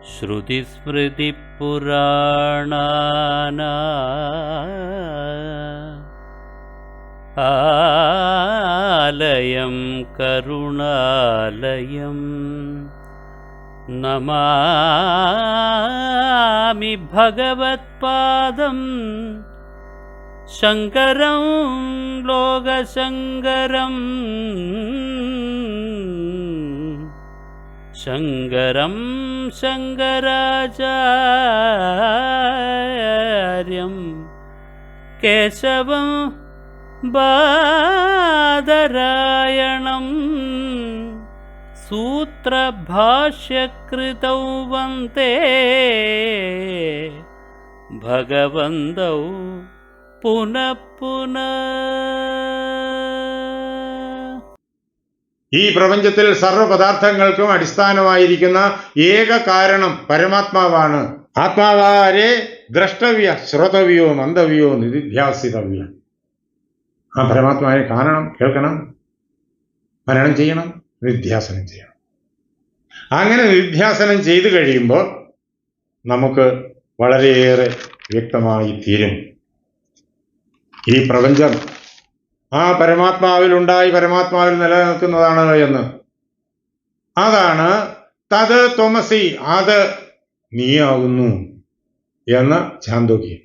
ശ്രുതിസ്മൃതിപുരാണാനാലയം കരുണാലയം നമാമി ഭഗവത്പാദം ശങ്കരം ലോകശങ്കരം ശങ്കരം ശങ്കരാചാര്യം കേശവം ബാദരായണം സൂത്രഭാഷ്യകൃതൗ വന്ദേ ഭഗവന്തൗ പുനഃ പുനഃ. ഈ പ്രപഞ്ചത്തിൽ സർവ്വപദാർത്ഥങ്ങൾക്കും അടിസ്ഥാനമായിരിക്കുന്ന ഏക കാരണം പരമാത്മാവാണ്. ആത്മാവാരെ ദ്രഷ്ടവ്യ ശ്രോതവ്യോ മന്ദവ്യോ നിധിധ്യാസിതവ്യ. ആ പരമാത്മാവിനെ കാണണം, കേൾക്കണം, മനനം ചെയ്യണം, നിധ്യാസനം ചെയ്യണം. അങ്ങനെ നിധ്യാസനം ചെയ്തു കഴിയുമ്പോൾ നമുക്ക് വളരെയേറെ വ്യക്തമായി തീരും ഈ പ്രപഞ്ചം ആ പരമാത്മാവിലുണ്ടായി പരമാത്മാവിൽ നിലനിൽക്കുന്നതാണ് എന്ന്. അതാണ് തത് ത്വമസി, അത് നീയാകുന്നു എന്ന് ഛാന്തോക്യം.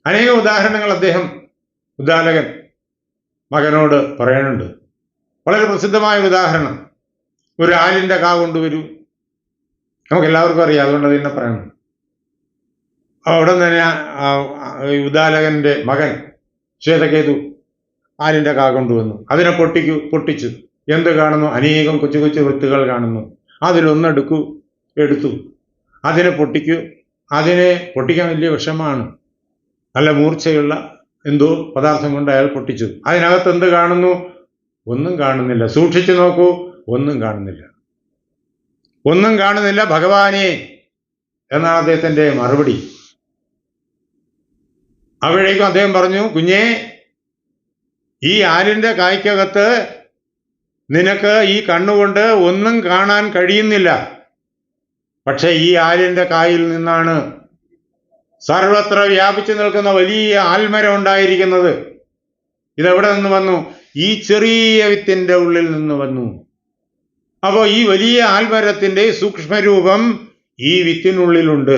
അനേക ഉദാഹരണങ്ങൾ അദ്ദേഹം ഉദ്ദാലകൻ മകനോട് പറയാനുണ്ട്. വളരെ പ്രസിദ്ധമായ ഉദാഹരണം, ഒരു ആലിൻ്റെ കാ കൊണ്ടുവരൂ. നമുക്കെല്ലാവർക്കും അറിയാം, അതുകൊണ്ട് തന്നെ പറയണം. അവിടെ തന്നെ ഉദ്ദാലകന്റെ മകൻ ശ്വേതകേതു ആലിൻ്റെ കാ കൊണ്ടുവന്നു. അതിനെ പൊട്ടിച്ചു. എന്ത് കാണുന്നു? അനേകം കൊച്ചു കൊച്ചു വൃത്തുകൾ കാണുന്നു. എടുത്തു. അതിനെ പൊട്ടിക്കൂ. അതിനെ പൊട്ടിക്കാൻ വലിയ വിഷമാണ്. നല്ല മൂർച്ചയുള്ള എന്തോ പദാർത്ഥം കൊണ്ട് അയാൾ പൊട്ടിച്ചു. അതിനകത്ത് എന്ത് കാണുന്നു? ഒന്നും കാണുന്നില്ല. സൂക്ഷിച്ചു നോക്കൂ, ഒന്നും കാണുന്നില്ല. ഒന്നും കാണുന്നില്ല ഭഗവാനെ എന്നാണ് അദ്ദേഹത്തിൻ്റെ മറുപടി. അവിടേക്കും അദ്ദേഹം പറഞ്ഞു, കുഞ്ഞേ, ഈ ആലിൻ്റെ കായ്ക്കകത്ത് നിനക്ക് ഈ കണ്ണുകൊണ്ട് ഒന്നും കാണാൻ കഴിയുന്നില്ല. പക്ഷെ ഈ ആലിൻ്റെ കായിൽ നിന്നാണ് സർവത്ര വ്യാപിച്ചു നിൽക്കുന്ന വലിയ ആൽമരം ഉണ്ടായിരിക്കുന്നത്. ഇതെവിടെ നിന്ന് വന്നു? ഈ ചെറിയ വിത്തിന്റെ ഉള്ളിൽ നിന്ന് വന്നു. അപ്പോൾ ഈ വലിയ ആൽമരത്തിന്റെ സൂക്ഷ്മരൂപം ഈ വിത്തിനുള്ളിലുണ്ട്.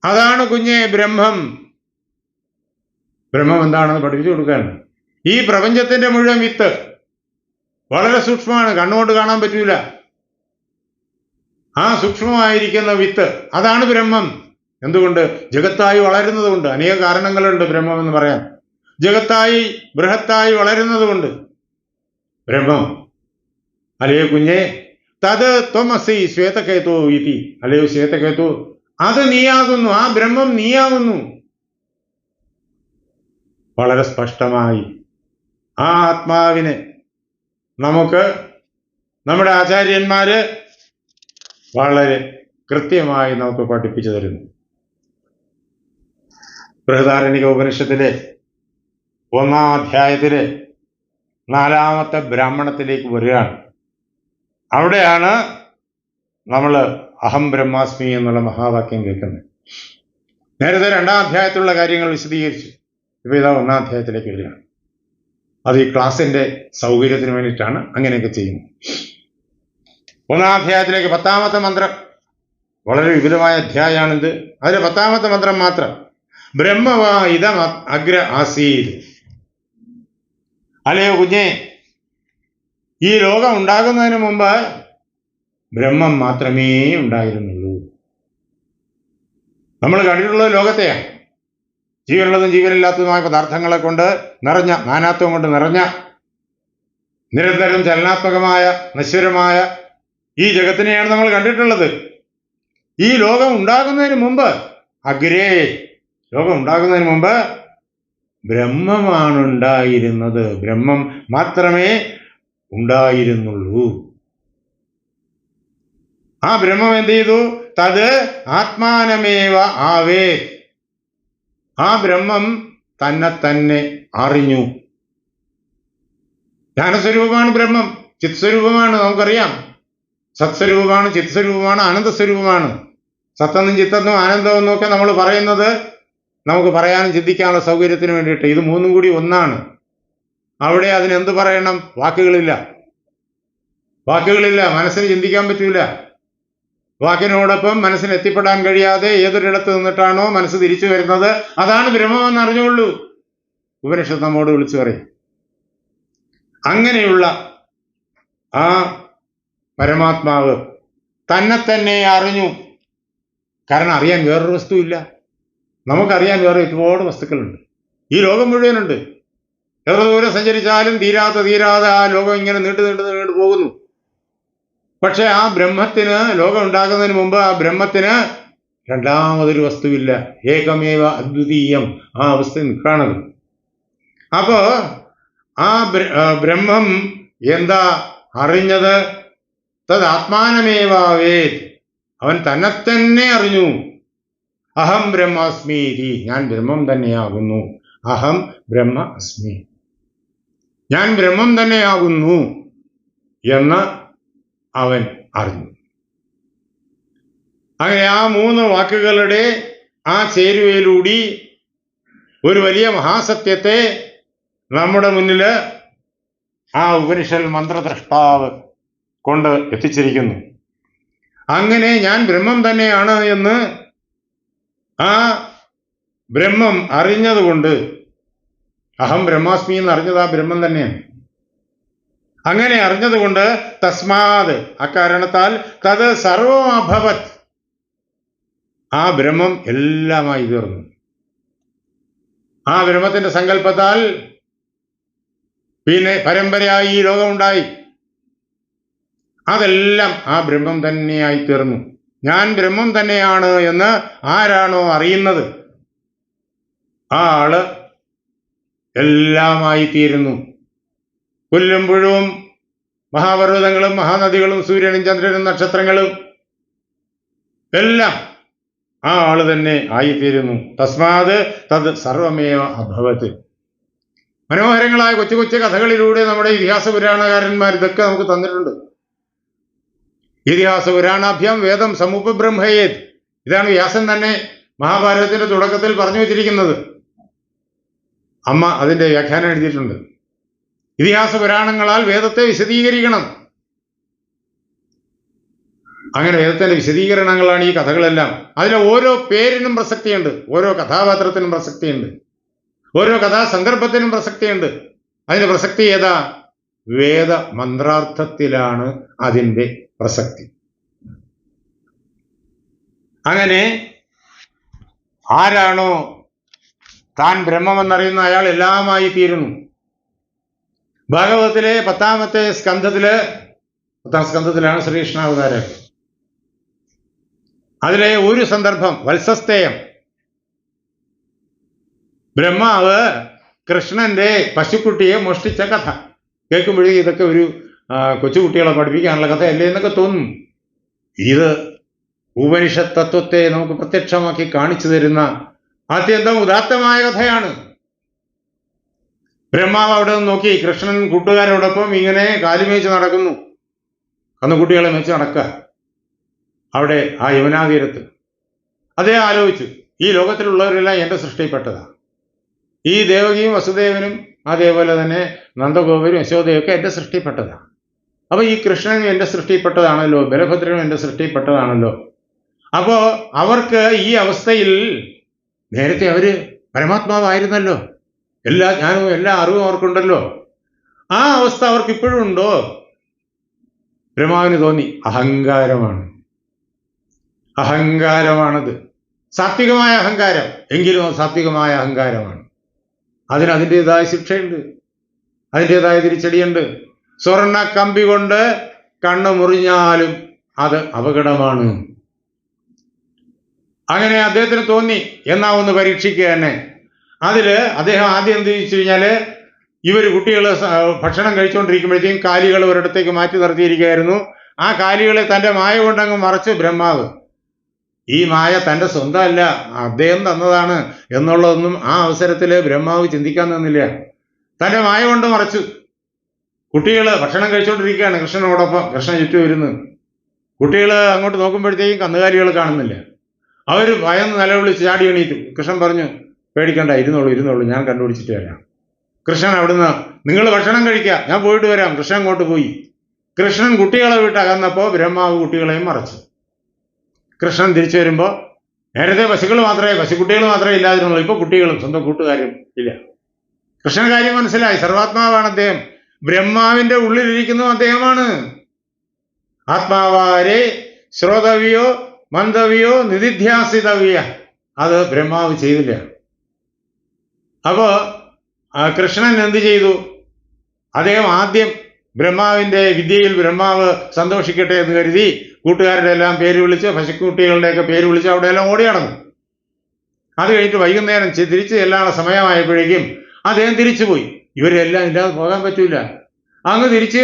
അതാണ് കുഞ്ഞെ ബ്രഹ്മം. ബ്രഹ്മം എന്താണെന്ന് പഠിപ്പിച്ചു കൊടുക്കുകയാണ്. ഈ പ്രപഞ്ചത്തിന്റെ മുഴുവൻ വിത്ത് വളരെ സൂക്ഷ്മമാണ്, കണ്ണുകൊണ്ട് കാണാൻ പറ്റൂല. ആ സൂക്ഷ്മമായിരിക്കുന്ന വിത്ത് അതാണ് ബ്രഹ്മം. എന്തുകൊണ്ട്? ജഗത്തായി വളരുന്നത് കൊണ്ട്. അനേക കാരണങ്ങളുണ്ട് ബ്രഹ്മം എന്ന് പറയാൻ. ജഗത്തായി ബൃഹത്തായി വളരുന്നത് കൊണ്ട് ബ്രഹ്മം. അല്ലയോ കുഞ്ഞെ, തത് ത്വമസി ശ്വേതകേതു ഇതി. അല്ലയോ ശ്വേതകേതു, അത് നീയാകുന്നു, ആ ബ്രഹ്മം നീയാകുന്നു. വളരെ സ്പഷ്ടമായി ആ ആത്മാവിനെ നമുക്ക് നമ്മുടെ ആചാര്യന്മാര് വളരെ കൃത്യമായി നമുക്ക് പഠിപ്പിച്ചു തരുന്നു. ബൃഹദാരണ്യക ഉപനിഷത്തിലെ 1-ാം അധ്യായത്തിലെ 4-ാമത്തെ ബ്രാഹ്മണത്തിലേക്ക് വരികയാണ്. അവിടെയാണ് നമ്മൾ അഹം ബ്രഹ്മാസ്മി എന്നുള്ള മഹാവാക്യം കേൾക്കുന്നത്. നേരത്തെ 2-ാം അധ്യായത്തിലുള്ള കാര്യങ്ങൾ വിശദീകരിച്ചു. ഇപ്പോൾ ഇതാ 1-ാം അധ്യായത്തിലേക്ക് വരികയാണ്. അത് ഈ ക്ലാസിന്റെ സൗകര്യത്തിന് വേണ്ടിയിട്ടാണ് അങ്ങനെയൊക്കെ ചെയ്യുന്നത്. 1-ാം അധ്യായത്തിലേക്ക് 10-ാമത്തെ മന്ത്രം, വളരെ വിപുലമായ അധ്യായമാണിത്. അതിലെ 10-ാമത്തെ മന്ത്രം മാത്രം, ബ്രഹ്മവാ ഇദം അഗ്ര ആസീത്. അല്ലയോ കുഞ്ഞെ, ഈ ലോകം ഉണ്ടാകുന്നതിന് മുമ്പ് ബ്രഹ്മം മാത്രമേ ഉണ്ടായിരുന്നുള്ളൂ. നമ്മൾ കണ്ടിട്ടുള്ളത് ലോകത്തെയാണ്. ജീവനുള്ളതും ജീവനില്ലാത്തതുമായ പദാർത്ഥങ്ങളെ കൊണ്ട് നിറഞ്ഞ, നാനാത്വം കൊണ്ട് നിറഞ്ഞ, നിരന്തരം ചലനാത്മകമായ നശ്വരമായ ഈ ജഗത്തിനെയാണ് നമ്മൾ കണ്ടിട്ടുള്ളത്. ഈ ലോകം ഉണ്ടാകുന്നതിന് മുമ്പ്, ലോകം ഉണ്ടാകുന്നതിന് മുമ്പ് ബ്രഹ്മമാണ് ഉണ്ടായിരുന്നത്. ബ്രഹ്മം മാത്രമേ ഉണ്ടായിരുന്നുള്ളൂ. ആ ബ്രഹ്മം എന്ത് ചെയ്തു? തത് ആത്മാനമേവ ആവേ. ആ ബ്രഹ്മം തന്നെ അറിഞ്ഞു. ജ്ഞാനസ്വരൂപമാണ് ബ്രഹ്മം, ചിത്സ്വരൂപമാണ്, നമുക്കറിയാം. സത്സ്വരൂപമാണ്, ചിത്സ്വരൂപമാണ്, ആനന്ദസ്വരൂപമാണ്. സത്തെന്നും ചിത്തെന്നും ആനന്ദമെന്നും ഒക്കെ നമ്മൾ പറയുന്നത് നമുക്ക് പറയാനും ചിന്തിക്കാനുള്ള സൗകര്യത്തിന് വേണ്ടിയിട്ട്. ഇത് മൂന്നും കൂടി ഒന്നാണ്. അവിടെ അതിനെന്ത് പറയണം? വാക്കുകളില്ല. മനസ്സിന് ചിന്തിക്കാൻ പറ്റൂല. വാക്കിനോടൊപ്പം മനസ്സിന് എത്തിപ്പെടാൻ കഴിയാതെ ഏതൊരിടത്ത് നിന്നിട്ടാണോ മനസ്സ് തിരിച്ചു വരുന്നത് അതാണ് ബ്രഹ്മമെന്ന് അറിഞ്ഞുകൊള്ളൂ. ഉപനിഷത്ത് നമ്മോട് വിളിച്ചു പറയും. അങ്ങനെയുള്ള ആ പരമാത്മാവ് തന്നെ അറിഞ്ഞു. കാരണം അറിയാൻ വേറൊരു വസ്തുവില്ല. നമുക്കറിയാൻ വേറെ ഒരുപാട് വസ്തുക്കളുണ്ട്. ഈ ലോകം മുഴുവനുണ്ട്. എത്ര ദൂരം സഞ്ചരിച്ചാലും തീരാതെ ആ ലോകം ഇങ്ങനെ നീണ്ടു പോകുന്നു. പക്ഷെ ആ ബ്രഹ്മത്തിന്, ലോകം ഉണ്ടാകുന്നതിന് മുമ്പ് ആ ബ്രഹ്മത്തിന് രണ്ടാമതൊരു വസ്തുവില്ല. ഏകമേവ അദ്വിതീയം. ആ അവസ്ഥയിൽ നിൽക്കുകയാണത്. അപ്പോ ആ ബ്രഹ്മം എന്താ അറിഞ്ഞത്? തത് ആത്മാനമേവാവേത്. അവൻ തന്നെ അറിഞ്ഞു. അഹം ബ്രഹ്മാസ്മീതി. ഞാൻ ബ്രഹ്മം തന്നെയാകുന്നു. അഹം ബ്രഹ്മ അസ്മി. ഞാൻ ബ്രഹ്മം തന്നെയാകുന്നു എന്ന് അവൻ അറിഞ്ഞു. അങ്ങനെ ആ മൂന്ന് വാക്കുകളുടെ ആ ചേരുവയിലൂടി ഒരു വലിയ മഹാസത്യത്തെ നമ്മുടെ മുന്നിൽ ആ ഉപനിഷൽ മന്ത്രദ്രഷ്ടാവ് കൊണ്ട് എത്തിച്ചിരിക്കുന്നു. അങ്ങനെ ഞാൻ ബ്രഹ്മം തന്നെയാണ് എന്ന് ആ ബ്രഹ്മം അറിഞ്ഞതുകൊണ്ട്, അഹം ബ്രഹ്മാസ്മി എന്ന് അറിഞ്ഞത് ആ ബ്രഹ്മം തന്നെയാണ്. അങ്ങനെ അറിഞ്ഞതുകൊണ്ട് തസ്മാത്, അക്കാരണത്താൽ, തത് സർവം അഭവത്, ആ ബ്രഹ്മം എല്ലാമായി തീർന്നു. ആ ബ്രഹ്മത്തിന്റെ സങ്കല്പത്താൽ പിന്നെ പരമ്പരയായി ഈ ലോകമുണ്ടായി. അതെല്ലാം ആ ബ്രഹ്മം തന്നെയായി തീർന്നു. ഞാൻ ബ്രഹ്മം തന്നെയാണ് എന്ന് ആരാണോ അറിയുന്നത് ആ ആള് എല്ലാമായി തീരുന്നു. പുല്ലും പുഴുവും മഹാപർവ്വതങ്ങളും മഹാനദികളും സൂര്യനും ചന്ദ്രനും നക്ഷത്രങ്ങളും എല്ലാം ആ ആള് തന്നെ ആയിത്തീരുന്നു. തസ്മാത് തത് സർവമേവ അഭവത്. മനോഹരങ്ങളായ കൊച്ചു കൊച്ചു കഥകളിലൂടെ നമ്മുടെ ഇതിഹാസ പുരാണകാരന്മാർ ഇതൊക്കെ നമുക്ക് തന്നിട്ടുണ്ട്. ഇതിഹാസ പുരാണാഭ്യാം വേദം സമുപബ്രഹ്മയേത്. ഇതാണ് വ്യാസൻ തന്നെ മഹാഭാരതത്തിന്റെ തുടക്കത്തിൽ പറഞ്ഞു വെച്ചിരിക്കുന്നത്. അമ്മ അതിന്റെ വ്യാഖ്യാനം എഴുതിയിട്ടുണ്ട്. ഇതിഹാസ പുരാണങ്ങളാൽ വേദത്തെ വിശദീകരിക്കണം. അങ്ങനെ വേദത്തിന്റെ വിശദീകരണങ്ങളാണ് ഈ കഥകളെല്ലാം. അതിലെ ഓരോ പേരിനും പ്രസക്തിയുണ്ട്, ഓരോ കഥാപാത്രത്തിനും പ്രസക്തിയുണ്ട്, ഓരോ കഥാസന്ദർഭത്തിനും പ്രസക്തിയുണ്ട്. അതിന്റെ പ്രസക്തി ഏതാ? വേദ മന്ത്രാർത്ഥത്തിലാണ് അതിൻ്റെ പ്രസക്തി. അങ്ങനെ ആരാണോ താൻ ബ്രഹ്മമെന്നറിയുന്ന അയാൾ എല്ലാമായി തീരുന്നു. ഭാഗവതത്തിലെ 10ാമത്തെ സ്കന്ധത്തില്, 10ാം സ്കന്ധത്തിലാണ് ശ്രീകൃഷ്ണാവതാരം. അതിലെ ഒരു സന്ദർഭം, വത്സസ്തേയം, ബ്രഹ്മാവ് കൃഷ്ണന്റെ പശുക്കുട്ടിയെ മോഷ്ടിച്ച കഥ കേൾക്കുമ്പോഴേക്കും ഇതൊക്കെ ഒരു കൊച്ചുകുട്ടികളെ പഠിപ്പിക്കാനുള്ള കഥയല്ലേ എന്നൊക്കെ തോന്നും. ഇത് ഉപനിഷത്ത് തത്വത്തെ നമുക്ക് പ്രത്യക്ഷമാക്കി കാണിച്ചു തരുന്ന അത്യന്തം ഉദാത്തമായ കഥയാണ്. ബ്രഹ്മാവ് അവിടെ നിന്ന് നോക്കി കൃഷ്ണൻ കൂട്ടുകാരോടൊപ്പം ഇങ്ങനെ കാലുമേച്ച് നടക്കുന്നു. കന്നുകുട്ടികളെ മേച്ച് നടക്കുക അവിടെ ആ യമുനാതീരത്ത്. അതേ ആലോചിച്ചു, ഈ ലോകത്തിലുള്ളവരെല്ലാം എൻ്റെ സൃഷ്ടിപ്പെട്ടതാണ്. ഈ ദേവകിയും വസുദേവനും അതേപോലെ തന്നെ നന്ദഗോപരും യശോദയൊക്കെ എൻ്റെ സൃഷ്ടിപ്പെട്ടതാണ്. അപ്പൊ ഈ കൃഷ്ണനും എൻ്റെ സൃഷ്ടിപ്പെട്ടതാണല്ലോ, ബലഭദ്രനും എൻ്റെ സൃഷ്ടിപ്പെട്ടതാണല്ലോ. അപ്പോ അവർക്ക് ഈ അവസ്ഥയിൽ, നേരത്തെ അവര് പരമാത്മാവായിരുന്നല്ലോ, എല്ലാ ജ്ഞാനവും എല്ലാ അറിവും അവർക്കുണ്ടല്ലോ, ആ അവസ്ഥ അവർക്ക് ഇപ്പോഴും ഉണ്ടോ? ബ്രഹ്മാവിന് തോന്നി അഹങ്കാരമാണത്. സാത്വികമായ അഹങ്കാരം, എങ്കിലും സാത്വികമായ അഹങ്കാരമാണ്. അതിൻ്റെതായ ശിക്ഷയുണ്ട്, അതിൻ്റെതായ തിരിച്ചടിയുണ്ട്. സ്വർണ്ണ കമ്പി കൊണ്ട് കണ്ണ് മുറിഞ്ഞാലും അത് അപകടമാണ്. അങ്ങനെ അദ്ദേഹത്തിന് തോന്നി, എന്നാ ഒന്ന് പരീക്ഷിക്കുക തന്നെ. അദ്ദേഹം ആദ്യം എന്ത് ചോദിച്ചു കഴിഞ്ഞാല്, കുട്ടികൾ ഭക്ഷണം കഴിച്ചുകൊണ്ടിരിക്കുമ്പോഴത്തേക്കും കാലികൾ ഒരിടത്തേക്ക് മാറ്റി നിർത്തിയിരിക്കുകയായിരുന്നു. ആ കാലികളെ തൻ്റെ മായ കൊണ്ടങ്ങ് മറച്ചു ബ്രഹ്മാവ്. ഈ മായ തൻ്റെ സ്വന്തമല്ല, അദ്ദേഹം തന്നതാണ് എന്നുള്ളതൊന്നും ആ അവസരത്തിൽ ബ്രഹ്മാവ് ചിന്തിക്കാൻ നിന്നില്ല. തൻ്റെ മായ കൊണ്ട് മറച്ചു. കുട്ടികൾ ഭക്ഷണം കഴിച്ചുകൊണ്ടിരിക്കുകയാണ് കൃഷ്ണനോടൊപ്പം, കൃഷ്ണൻ ചുറ്റും വരുന്നു. കുട്ടികൾ അങ്ങോട്ട് നോക്കുമ്പോഴത്തേക്കും കന്നുകാലികൾ കാണുന്നില്ല. അവർ ഭയന്ന് നിലവിളിച്ച് ചാടി എണീറ്റു. കൃഷ്ണൻ പറഞ്ഞു, പേടിക്കണ്ട, ഇരുന്നോളൂ, ഞാൻ കണ്ടുപിടിച്ചിട്ട് വരാം. കൃഷ്ണൻ അവിടുന്ന്, നിങ്ങൾ ഭക്ഷണം കഴിക്കുക, ഞാൻ പോയിട്ട് വരാം. കൃഷ്ണൻ അങ്ങോട്ട് പോയി. കൃഷ്ണൻ കുട്ടികളെ വിട്ട് അകന്നപ്പോൾ ബ്രഹ്മാവ് കുട്ടികളെയും മറച്ചു. കൃഷ്ണൻ തിരിച്ചു വരുമ്പോൾ നേരത്തെ പശുക്കുട്ടികൾ മാത്രമേ ഇല്ലാതിരുന്നുള്ളൂ. ഇപ്പോൾ കുട്ടികളും സ്വന്തം കൂട്ടുകാരും ഇല്ല. കൃഷ്ണൻ കാര്യം മനസ്സിലായി. സർവാത്മാവാണ് അദ്ദേഹം. ബ്രഹ്മാവിന്റെ ഉള്ളിലിരിക്കുന്നതും അദ്ദേഹമാണ്. ആത്മാവാരെ ശ്രോതവ്യോ മന്ദവ്യോ നിധിധ്യാസിതവ്യ, അത് ബ്രഹ്മാവ് ചെയ്തില്ല. അപ്പോ കൃഷ്ണൻ എന്ത് ചെയ്തു? അദ്ദേഹം ആദ്യം ബ്രഹ്മാവിന്റെ വിദ്യയിൽ ബ്രഹ്മാവ് സന്തോഷിക്കട്ടെ എന്ന് കരുതി കൂട്ടുകാരുടെ എല്ലാം പേര് വിളിച്ച്, പശുക്കുട്ടികളുടെയൊക്കെ പേര് വിളിച്ച് അവിടെ എല്ലാം ഓടി നടന്നു. അത് കഴിഞ്ഞിട്ട് വൈകുന്നേരം തിരിച്ച് ചെല്ലാനുള്ള സമയമായപ്പോഴേക്കും അദ്ദേഹം തിരിച്ചുപോയി. ഇവരെല്ലാം ഇല്ലാതെ പോകാൻ പറ്റൂല. അങ്ങ് തിരിച്ചു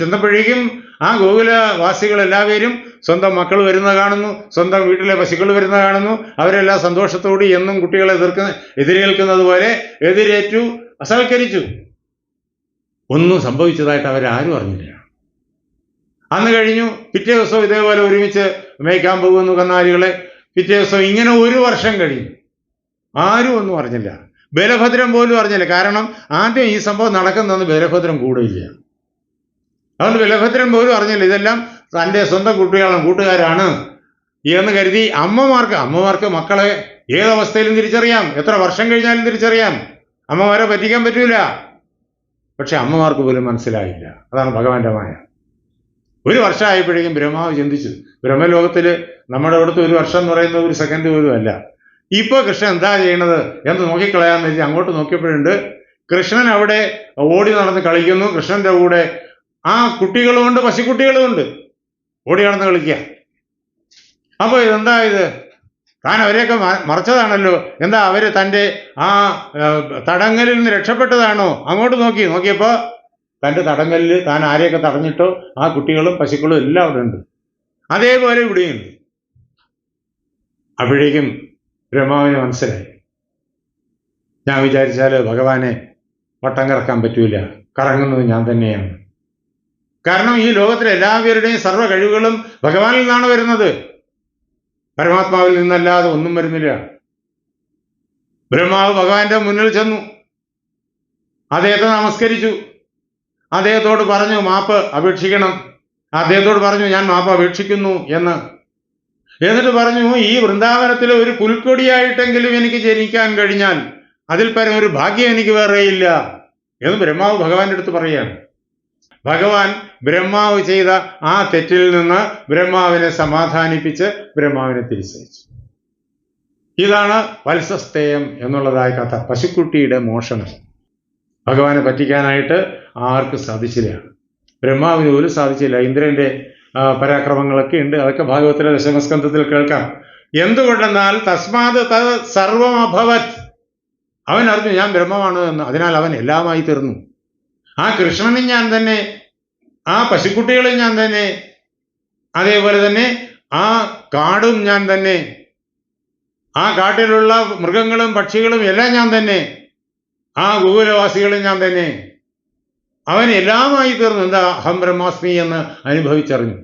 ചെന്നപ്പോഴേക്കും ആ ഗോകുലവാസികളെല്ലാവരും സ്വന്തം മക്കൾ വരുന്നത് കാണുന്നു, സ്വന്തം വീട്ടിലെ പശുക്കൾ വരുന്നത് കാണുന്നു. അവരെല്ലാം സന്തോഷത്തോടെ എന്നും കുട്ടികളെ എതിരേൽക്കുന്നത് പോലെ എതിരേറ്റു, അസൽക്കരിച്ചു. ഒന്നും സംഭവിച്ചതായിട്ട് അവരാരും അറിഞ്ഞില്ല. അന്ന് കഴിഞ്ഞു. പിറ്റേ ദിവസം ഇതേപോലെ ഒരുമിച്ച് മേയ്ക്കാൻ പോകുന്നു കന്നാലികളെ. പിറ്റേ ദിവസം ഇങ്ങനെ 1 വർഷം കഴിഞ്ഞു. ആരും ഒന്നും അറിഞ്ഞില്ല. ബലഭദ്രൻ പോലും അറിഞ്ഞില്ല. കാരണം ആദ്യം ഈ സംഭവം നടക്കുന്നതെന്ന് ബലഭദ്രൻ കൂടെയില്ല. അതുകൊണ്ട് ബലഭദ്രൻ പോലും അറിഞ്ഞില്ല ഇതെല്ലാം തൻ്റെ സ്വന്തം കൂട്ടുകാരാണ് എന്ന് കരുതി. അമ്മമാർക്ക് മക്കളെ ഏതവസ്ഥയിലും തിരിച്ചറിയാം, എത്ര വർഷം കഴിഞ്ഞാലും തിരിച്ചറിയാം. അമ്മമാരെ പറ്റിക്കാൻ പറ്റൂല. പക്ഷെ അമ്മമാർക്ക് പോലും മനസ്സിലായില്ല. അതാണ് ഭഗവാന്റെ മായ. 1 വർഷമായപ്പോഴേക്കും ബ്രഹ്മാവ് ചിന്തിച്ചു, ബ്രഹ്മലോകത്തിൽ നമ്മുടെ ഇവിടുത്തെ 1 വർഷം എന്ന് പറയുന്നത് 1 സെക്കൻഡ് പോലും അല്ല. ഇപ്പൊ കൃഷ്ണൻ എന്താ ചെയ്യണത് എന്ന് നോക്കിക്കളയാന്ന് വെച്ചാൽ അങ്ങോട്ട് നോക്കിയപ്പോഴുണ്ട് കൃഷ്ണൻ അവിടെ ഓടി നടന്ന് കളിക്കുന്നു. കൃഷ്ണന്റെ കൂടെ ആ കുട്ടികളുമുണ്ട്, പശുക്കുട്ടികളുമുണ്ട്, ഓടി നടന്ന് കളിക്കുക. അപ്പൊ ഇതെന്താ ഇത്? താൻ അവരെയൊക്കെ മറച്ചതാണല്ലോ. എന്താ അവര് തൻ്റെ ആ തടങ്കലിൽ നിന്ന് രക്ഷപ്പെട്ടതാണോ? അങ്ങോട്ട് നോക്കിയപ്പോ തൻ്റെ തടങ്കലിൽ താൻ ആരെയൊക്കെ തടഞ്ഞിട്ടോ ആ കുട്ടികളും പശുക്കളും എല്ലാം അവിടെ ഉണ്ട്. അതേപോലെ ഇവിടെയുണ്ട്. അപ്പോഴേക്കും ബ്രഹ്മാവിന് മനസ്സിലായി, ഞാൻ വിചാരിച്ചാൽ ഭഗവാനെ വട്ടം കറക്കാൻ പറ്റൂല, കറങ്ങുന്നത് ഞാൻ തന്നെയാണ്. കാരണം ഈ ലോകത്തിലെ എല്ലാവരുടെയും സർവ്വ കഴിവുകളും ഭഗവാനിൽ നിന്നാണ് വരുന്നത്, പരമാത്മാവിൽ നിന്നല്ലാതെ ഒന്നും വരുന്നില്ല. ബ്രഹ്മാവ് ഭഗവാന്റെ മുന്നിൽ ചെന്നു, അദ്ദേഹത്തെ നമസ്കരിച്ചു, അദ്ദേഹത്തോട് പറഞ്ഞു മാപ്പ് അപേക്ഷിക്കണം. അദ്ദേഹത്തോട് പറഞ്ഞു ഞാൻ മാപ്പ് അപേക്ഷിക്കുന്നു എന്ന്. എന്നിട്ട് പറഞ്ഞു, ഈ വൃന്ദാവനത്തിലെ ഒരു പുൽക്കൊടിയായിട്ടെങ്കിലും എനിക്ക് ജനിക്കാൻ കഴിഞ്ഞാൽ അതിൽ പരം ഒരു ഭാഗ്യം എനിക്ക് വേറെയില്ല എന്ന് ബ്രഹ്മാവ് ഭഗവാന്റെ അടുത്ത് പറയുകയാണ്. ഭഗവാൻ ബ്രഹ്മാവ് ചെയ്ത ആ തെറ്റിൽ നിന്ന് ബ്രഹ്മാവിനെ സമാധാനിപ്പിച്ച് ബ്രഹ്മാവിനെ തിരിച്ചയച്ചു. ഇതാണ് വത്സസ്തേയം എന്നുള്ളതായ കഥ. പശുക്കുട്ടിയുടെ മോഷണം. ഭഗവാനെ പറ്റിക്കാനായിട്ട് ആർക്കും സാധിച്ചില്ല. ബ്രഹ്മാവിന് പോലും സാധിച്ചില്ല. ഇന്ദ്രന്റെ പരാക്രമങ്ങളൊക്കെ ഉണ്ട്. അതൊക്കെ ഭാഗവത്തിലെ ദശമസ്കന്ധത്തിൽ കേൾക്കാം. എന്തുകൊണ്ടെന്നാൽ തസ്മാത് തത് സർവം അഭവത്. അവൻ അറിഞ്ഞു ഞാൻ ബ്രഹ്മമാണ് എന്ന്. അതിനാൽ അവൻ എല്ലാമായി തീർന്നു. ആ കൃഷ്ണനും ഞാൻ തന്നെ, ആ പശുക്കുട്ടികളും ഞാൻ തന്നെ, അതേപോലെ തന്നെ ആ കാടും ഞാൻ തന്നെ, ആ കാട്ടിലുള്ള മൃഗങ്ങളും പക്ഷികളും എല്ലാം ഞാൻ തന്നെ, ആ ഗോകുലവാസികളും ഞാൻ തന്നെ. അവൻ എല്ലാമായി തീർന്നു. എന്താ അഹം ബ്രഹ്മാസ്മി എന്ന് അനുഭവിച്ചറിഞ്ഞു.